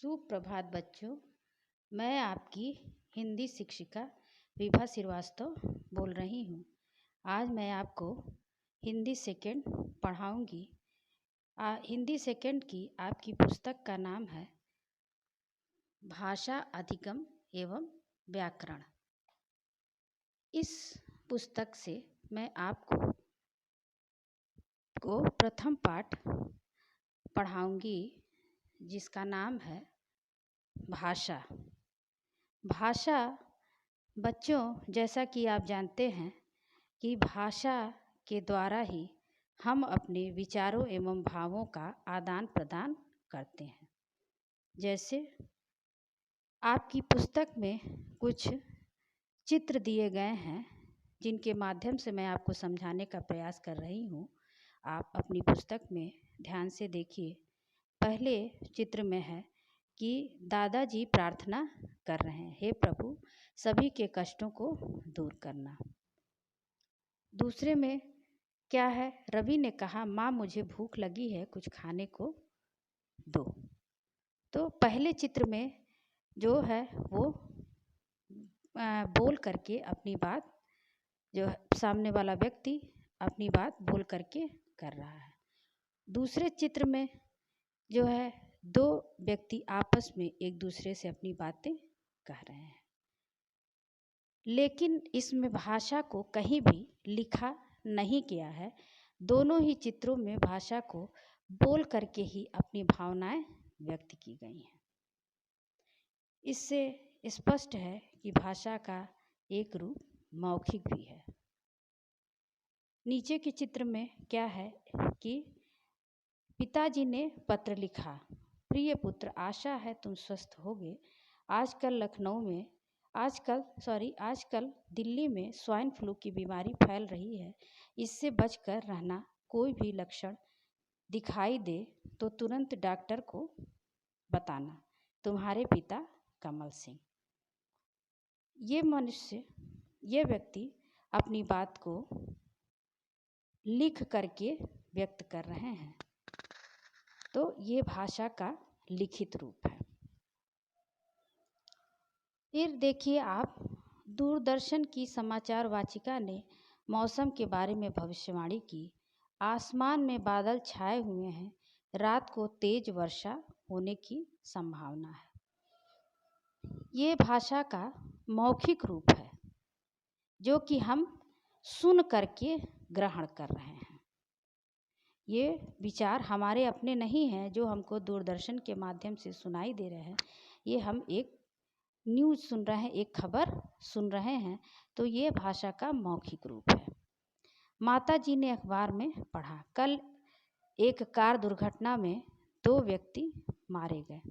सुप्रभात बच्चों। मैं आपकी हिंदी शिक्षिका विभा श्रीवास्तव बोल रही हूँ। आज मैं आपको हिंदी सेकंड पढ़ाऊँगी। हिंदी सेकंड की आपकी पुस्तक का नाम है भाषा अधिगम एवं व्याकरण। इस पुस्तक से मैं आपको प्रथम पाठ पढ़ाऊँगी जिसका नाम है भाषा। भाषा बच्चों, जैसा कि आप जानते हैं कि भाषा के द्वारा ही हम अपने विचारों एवं भावों का आदान प्रदान करते हैं। जैसे आपकी पुस्तक में कुछ चित्र दिए गए हैं जिनके माध्यम से मैं आपको समझाने का प्रयास कर रही हूँ। आप अपनी पुस्तक में ध्यान से देखिए। पहले चित्र में है कि दादाजी प्रार्थना कर रहे हैं, हे प्रभु सभी के कष्टों को दूर करना। दूसरे में क्या है, रवि ने कहा माँ मुझे भूख लगी है, कुछ खाने को दो। तो पहले चित्र में जो है वो बोल करके अपनी बात, जो सामने वाला व्यक्ति अपनी बात बोल करके कर रहा है। दूसरे चित्र में जो है दो व्यक्ति आपस में एक दूसरे से अपनी बातें कह रहे हैं, लेकिन इसमें भाषा को कहीं भी लिखा नहीं गया है। दोनों ही चित्रों में भाषा को बोल करके ही अपनी भावनाएं व्यक्त की गई हैं। इससे स्पष्ट है कि भाषा का एक रूप मौखिक भी है। नीचे के चित्र में क्या है कि पिताजी ने पत्र लिखा, प्रिय पुत्र आशा है तुम स्वस्थ होगे। आजकल दिल्ली में स्वाइन फ्लू की बीमारी फैल रही है। इससे बचकर रहना। कोई भी लक्षण दिखाई दे तो तुरंत डॉक्टर को बताना। तुम्हारे पिता कमल सिंह। ये व्यक्ति अपनी बात को लिख करके व्यक्त कर रहे हैं। तो ये भाषा का लिखित रूप है। फिर देखिए आप, दूरदर्शन की समाचार वाचिका ने मौसम के बारे में भविष्यवाणी की। आसमान में बादल छाए हुए हैं, रात को तेज वर्षा होने की संभावना है। ये भाषा का मौखिक रूप है जो कि हम सुन करके ग्रहण कर रहे हैं। ये विचार हमारे अपने नहीं हैं जो हमको दूरदर्शन के माध्यम से सुनाई दे रहे हैं। ये हम एक न्यूज़ सुन रहे हैं, एक खबर सुन रहे हैं। तो ये भाषा का मौखिक रूप है। माता जी ने अखबार में पढ़ा, कल एक कार दुर्घटना में 2 व्यक्ति मारे गए।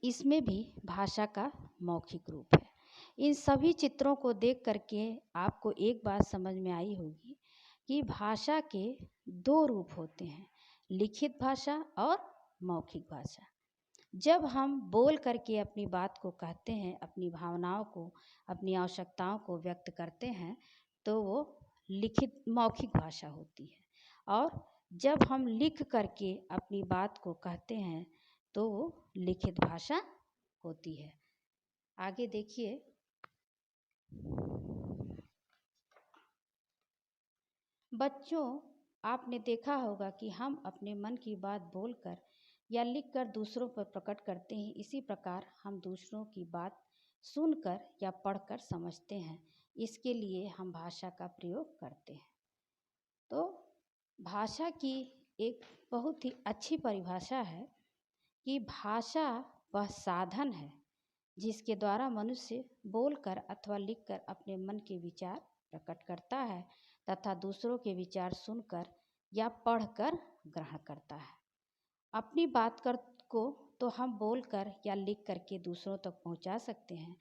इसमें भी भाषा का मौखिक रूप है। इन सभी चित्रों को देख करके आपको एक बात समझ में आई होगी कि भाषा के 2 रूप होते हैं, लिखित भाषा और मौखिक भाषा। जब हम बोल करके अपनी बात को कहते हैं, अपनी भावनाओं को, अपनी आवश्यकताओं को व्यक्त करते हैं, तो वो मौखिक भाषा होती है। और जब हम लिख करके अपनी बात को कहते हैं तो वो लिखित भाषा होती है। आगे देखिए, बच्चों आपने देखा होगा कि हम अपने मन की बात बोलकर या लिखकर दूसरों पर प्रकट करते हैं। इसी प्रकार हम दूसरों की बात सुनकर या पढ़कर समझते हैं। इसके लिए हम भाषा का प्रयोग करते हैं। तो भाषा की एक बहुत ही अच्छी परिभाषा है कि भाषा वह साधन है जिसके द्वारा मनुष्य बोलकर अथवा लिखकर अपने मन के विचार प्रकट करता है तथा दूसरों के विचार सुनकर या पढ़कर ग्रहण करता है। अपनी बात को तो हम बोलकर या लिख करके दूसरों तक पहुंचा सकते हैं।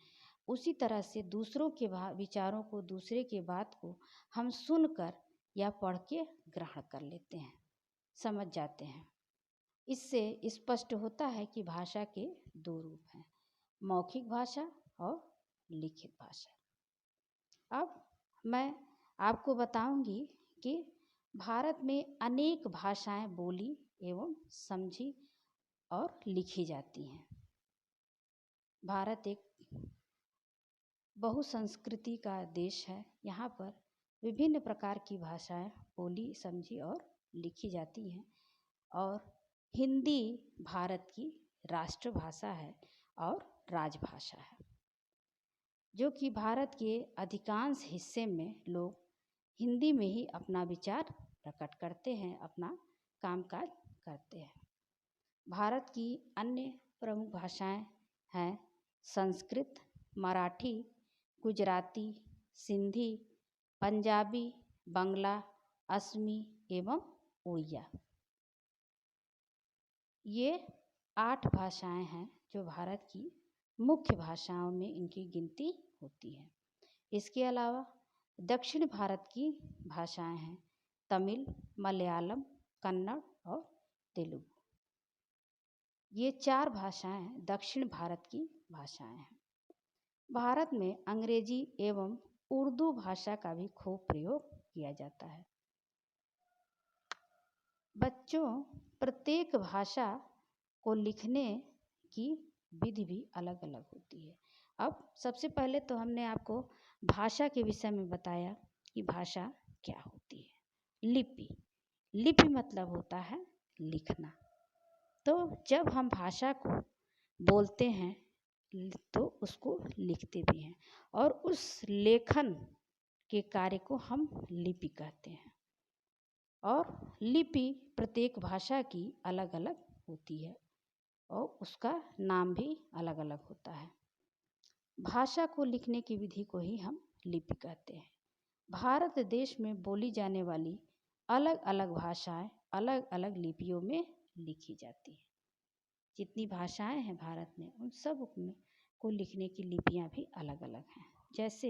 उसी तरह से दूसरों के विचारों को, दूसरे के बात को हम सुनकर या पढ़ के ग्रहण कर लेते हैं, समझ जाते हैं। इससे स्पष्ट होता है कि भाषा के 2 रूप हैं, मौखिक भाषा और लिखित भाषा। अब मैं आपको बताऊंगी कि भारत में अनेक भाषाएं बोली एवं समझी और लिखी जाती हैं। भारत एक बहुसंस्कृति का देश है। यहाँ पर विभिन्न प्रकार की भाषाएं बोली, समझी और लिखी जाती हैं और हिंदी भारत की राष्ट्रभाषा है और राजभाषा है, जो कि भारत के अधिकांश हिस्से में लोग हिंदी में ही अपना विचार प्रकट करते हैं, अपना कामकाज करते हैं। भारत की अन्य प्रमुख भाषाएं हैं संस्कृत, मराठी, गुजराती, सिंधी, पंजाबी, बंगला, असमी एवं उड़िया। ये 8 भाषाएं हैं जो भारत की मुख्य भाषाओं में इनकी गिनती होती है। इसके अलावा दक्षिण भारत की भाषाएं हैं तमिल, मलयालम, कन्नड़ और तेलुगु। ये 4 भाषाएं दक्षिण भारत की भाषाएं हैं। भारत में अंग्रेजी एवं उर्दू भाषा का भी खूब प्रयोग किया जाता है। बच्चों, प्रत्येक भाषा को लिखने की विधि भी अलग अलग होती है। अब सबसे पहले तो हमने आपको भाषा के विषय में बताया कि भाषा क्या होती है। लिपि, लिपि मतलब होता है लिखना। तो जब हम भाषा को बोलते हैं तो उसको लिखते भी हैं और उस लेखन के कार्य को हम लिपि कहते हैं। और लिपि प्रत्येक भाषा की अलग अलग होती है और उसका नाम भी अलग अलग होता है। भाषा को लिखने की विधि को ही हम लिपि कहते हैं। भारत देश में बोली जाने वाली अलग अलग भाषाएं अलग अलग लिपियों में लिखी जाती हैं। जितनी भाषाएं हैं भारत में उन सब में को लिखने की लिपियां भी अलग अलग हैं। जैसे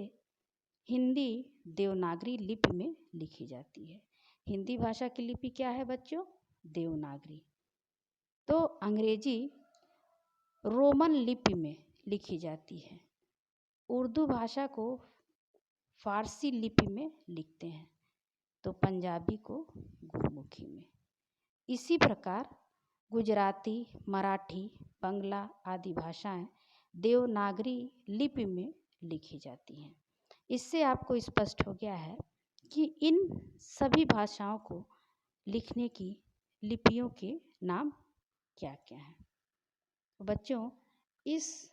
हिंदी देवनागरी लिपि में लिखी जाती है। हिंदी भाषा की लिपि क्या है बच्चों? देवनागरी। तो अंग्रेजी रोमन लिपि में लिखी जाती है। उर्दू भाषा को फारसी लिपि में लिखते हैं, तो पंजाबी को गुरमुखी में। इसी प्रकार गुजराती, मराठी, बंगला आदि भाषाएं देवनागरी लिपि में लिखी जाती हैं। इससे आपको स्पष्ट हो गया है कि इन सभी भाषाओं को लिखने की लिपियों के नाम क्या क्या हैं। बच्चों, इस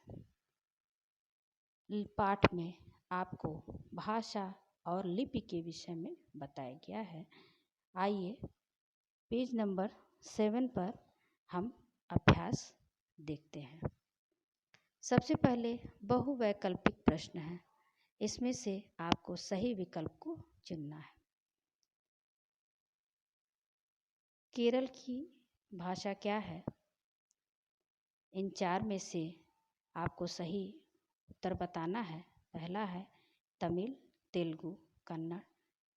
पाठ में आपको भाषा और लिपि के विषय में बताया गया है। आइए पेज नंबर 7 पर हम अभ्यास देखते हैं। सबसे पहले बहुवैकल्पिक प्रश्न है। इसमें से आपको सही विकल्प को चुनना है। केरल की भाषा क्या है? इन 4 में से आपको सही उत्तर बताना है। पहला है तमिल, तेलुगु, कन्नड़,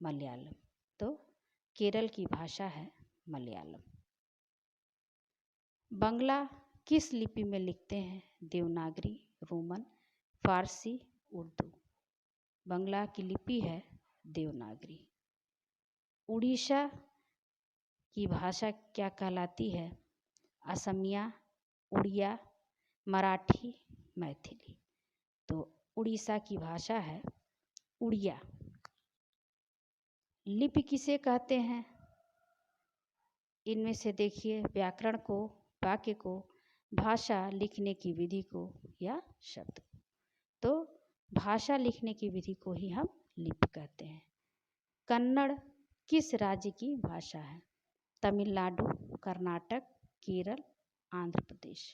मलयालम। तो केरल की भाषा है मलयालम। बंगला किस लिपि में लिखते हैं? देवनागरी, रोमन, फारसी, उर्दू। बंगला की लिपि है देवनागरी। उड़ीसा की भाषा क्या कहलाती है? असमिया, उड़िया, मराठी, मैथिली। तो उड़ीसा की भाषा है उड़िया। लिपि किसे कहते हैं? इनमें से देखिए व्याकरण को, वाक्य को, भाषा लिखने की विधि को या शब्द को। तो भाषा लिखने की विधि को ही हम लिपि कहते हैं। कन्नड़ किस राज्य की भाषा है? तमिलनाडु, कर्नाटक, केरल, आंध्र प्रदेश।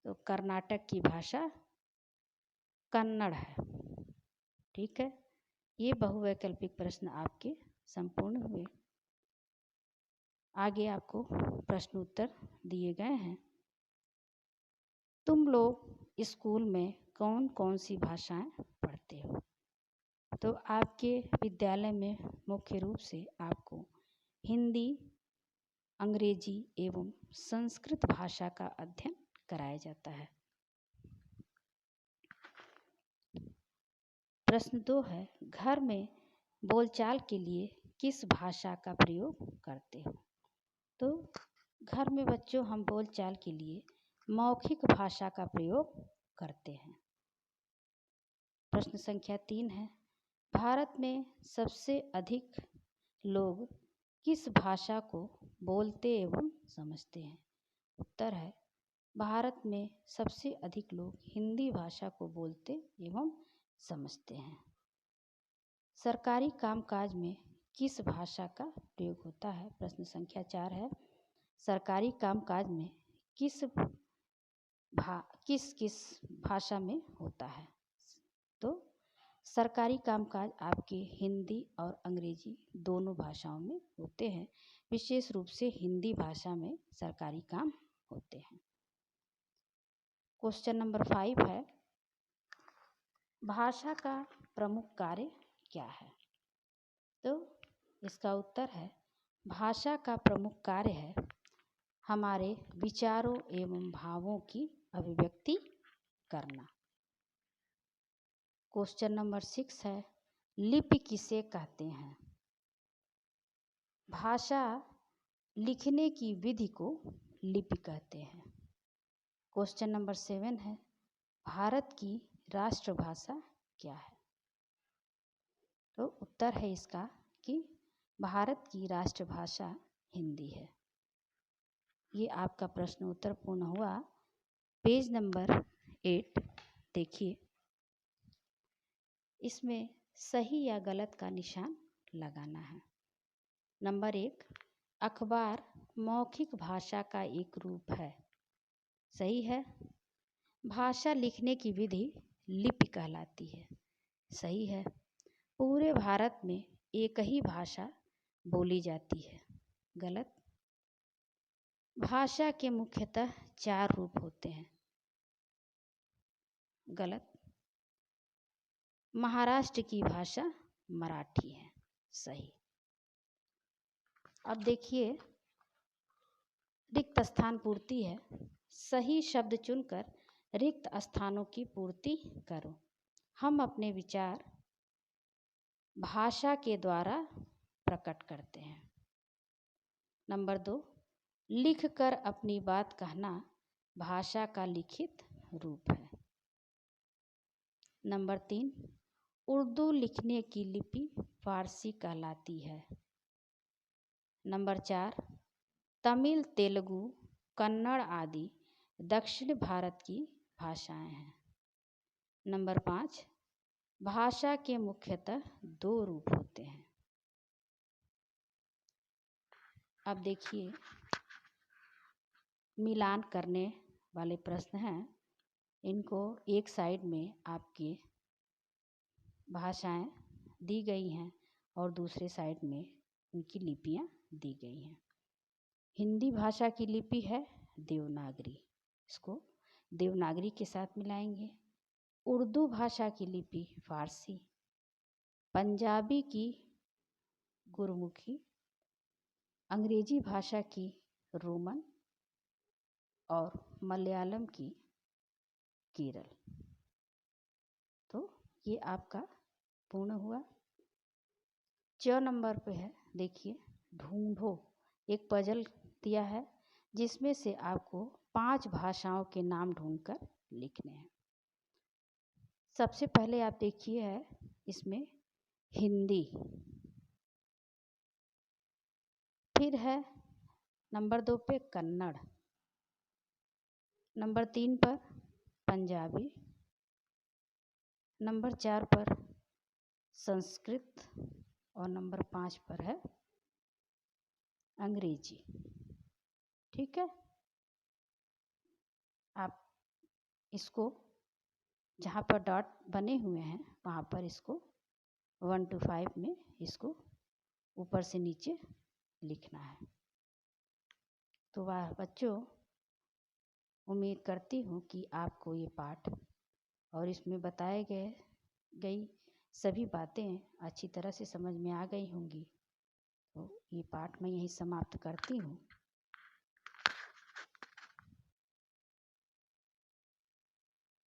तो कर्नाटक की भाषा कन्नड़ है। ठीक है, ये बहुवैकल्पिक प्रश्न आपके संपूर्ण हुए। आगे आपको प्रश्न उत्तर दिए गए हैं। तुम लोग स्कूल में कौन कौन सी भाषाएं पढ़ते हो? तो आपके विद्यालय में मुख्य रूप से आपको हिंदी, अंग्रेजी एवं संस्कृत भाषा का अध्ययन कराया जाता है। प्रश्न 2 है, घर में बोलचाल के लिए किस भाषा का प्रयोग करते हो? तो घर में बच्चों हम बोलचाल के लिए मौखिक भाषा का प्रयोग करते हैं। प्रश्न संख्या 3 है, भारत में सबसे अधिक लोग किस भाषा को बोलते एवं समझते हैं? उत्तर है, भारत में सबसे अधिक लोग हिंदी भाषा को बोलते एवं समझते हैं। सरकारी कामकाज में किस भाषा का प्रयोग होता है? प्रश्न संख्या 4 है, सरकारी कामकाज में किस किस भाषा में होता है? तो सरकारी कामकाज आपके हिंदी और अंग्रेजी दोनों भाषाओं में होते हैं। विशेष रूप से हिंदी भाषा में सरकारी काम होते हैं। क्वेश्चन नंबर 5 है, भाषा का प्रमुख कार्य क्या है? तो इसका उत्तर है, भाषा का प्रमुख कार्य है हमारे विचारों एवं भावों की अभिव्यक्ति करना। क्वेश्चन नंबर 6 है, लिपि किसे कहते हैं? भाषा लिखने की विधि को लिपि कहते हैं। क्वेश्चन नंबर 7 है, भारत की राष्ट्रभाषा क्या है? तो उत्तर है इसका कि भारत की राष्ट्रभाषा हिंदी है। ये आपका प्रश्न उत्तर पूर्ण हुआ। पेज नंबर 8 देखिए, इसमें सही या गलत का निशान लगाना है। नंबर 1, अखबार मौखिक भाषा का एक रूप है। सही है। भाषा लिखने की विधि लिपि कहलाती है। सही है। पूरे भारत में एक ही भाषा बोली जाती है। गलत। भाषा के मुख्यतः 4 रूप होते हैं। गलत। महाराष्ट्र की भाषा मराठी है। सही। अब देखिए, रिक्त स्थान पूर्ति है। सही शब्द चुनकर रिक्त स्थानों की पूर्ति करो। हम अपने विचार भाषा के द्वारा प्रकट करते हैं। नंबर 2, लिख कर अपनी बात कहना भाषा का लिखित रूप है। नंबर 3, उर्दू लिखने की लिपि फारसी कहलाती है। नंबर 4, तमिल, तेलुगु, कन्नड़ आदि दक्षिण भारत की भाषाएं हैं। नंबर 5, भाषा के मुख्यतः 2 रूप होते हैं। अब देखिए, मिलान करने वाले प्रश्न हैं। इनको एक साइड में आपके भाषाएं दी गई हैं और दूसरे साइड में उनकी लिपियां दी गई हैं। हिंदी भाषा की लिपि है देवनागरी, इसको देवनागरी के साथ मिलाएंगे। उर्दू भाषा की लिपि फारसी, पंजाबी की गुरमुखी, अंग्रेजी भाषा की रोमन और मलयालम की केरल। तो ये आपका पूर्ण हुआ। 4 नंबर पे है, देखिए, ढूंढो। एक पजल दिया है जिसमें से आपको 5 भाषाओं के नाम ढूंढकर लिखने हैं। सबसे पहले आप देखिए है इसमें हिंदी, फिर है नंबर 2 पे कन्नड़, नंबर 3 पर पंजाबी, नंबर 4 पर संस्कृत और नंबर 5 पर है अंग्रेजी। ठीक है, आप इसको जहाँ पर डॉट बने हुए हैं वहाँ पर इसको 1 to 5 में इसको ऊपर से नीचे लिखना है। तो वाह बच्चों, उम्मीद करती हूँ कि आपको ये पाठ और इसमें बताए गई सभी बातें अच्छी तरह से समझ में आ गई होंगी। तो ये पाठ मैं यहीं समाप्त करती हूँ।